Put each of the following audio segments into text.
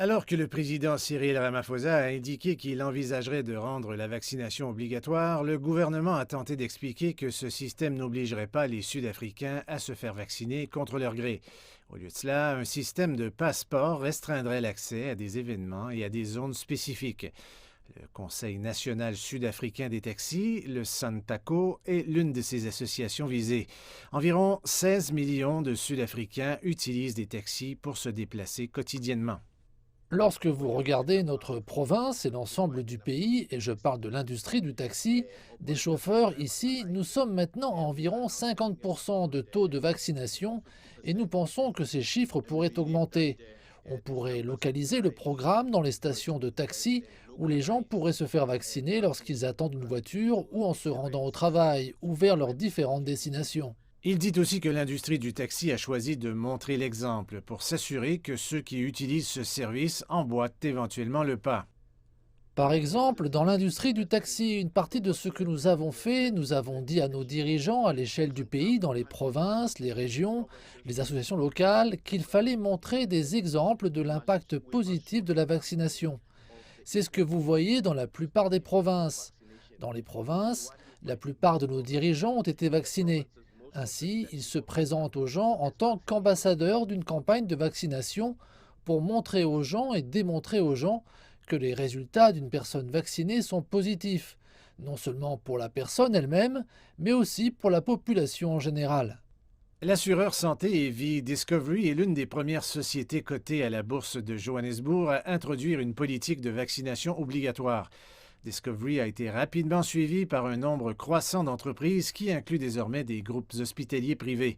Alors que le président Cyril Ramaphosa a indiqué qu'il envisagerait de rendre la vaccination obligatoire, le gouvernement a tenté d'expliquer que ce système n'obligerait pas les Sud-Africains à se faire vacciner contre leur gré. Au lieu de cela, un système de passeport restreindrait l'accès à des événements et à des zones spécifiques. Le Conseil national sud-africain des taxis, le Santaco, est l'une de ces associations visées. Environ 16 millions de Sud-Africains utilisent des taxis pour se déplacer quotidiennement. Lorsque vous regardez notre province et l'ensemble du pays, et je parle de l'industrie du taxi, des chauffeurs ici, nous sommes maintenant à environ 50% de taux de vaccination et nous pensons que ces chiffres pourraient augmenter. On pourrait localiser le programme dans les stations de taxi où les gens pourraient se faire vacciner lorsqu'ils attendent une voiture ou en se rendant au travail ou vers leurs différentes destinations. Il dit aussi que l'industrie du taxi a choisi de montrer l'exemple pour s'assurer que ceux qui utilisent ce service emboîtent éventuellement le pas. Par exemple, dans l'industrie du taxi, une partie de ce que nous avons fait, nous avons dit à nos dirigeants à l'échelle du pays, dans les provinces, les régions, les associations locales, qu'il fallait montrer des exemples de l'impact positif de la vaccination. C'est ce que vous voyez dans la plupart des provinces. Dans les provinces, la plupart de nos dirigeants ont été vaccinés. Ainsi, ils se présentent aux gens en tant qu'ambassadeurs d'une campagne de vaccination pour montrer aux gens et démontrer aux gens que les résultats d'une personne vaccinée sont positifs, non seulement pour la personne elle-même, mais aussi pour la population en général. L'assureur santé et vie Discovery est l'une des premières sociétés cotées à la bourse de Johannesburg à introduire une politique de vaccination obligatoire. Discovery a été rapidement suivi par un nombre croissant d'entreprises qui inclut désormais des groupes hospitaliers privés.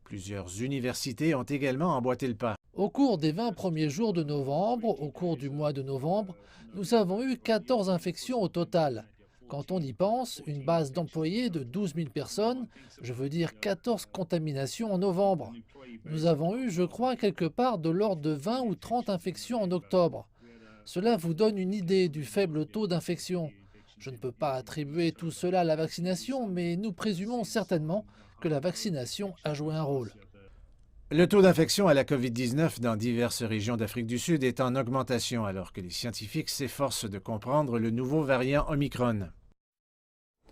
Plusieurs universités ont également emboîté le pas. Au cours des 20 premiers jours de novembre, au cours du mois de novembre, nous avons eu 14 infections au total. Quand on y pense, une base d'employés de 12 000 personnes, je veux dire 14 contaminations en novembre. Nous avons eu, je crois, quelque part de l'ordre de 20 ou 30 infections en octobre. Cela vous donne une idée du faible taux d'infection. Je ne peux pas attribuer tout cela à la vaccination, mais nous présumons certainement que la vaccination a joué un rôle. Le taux d'infection à la COVID-19 dans diverses régions d'Afrique du Sud est en augmentation alors que les scientifiques s'efforcent de comprendre le nouveau variant Omicron.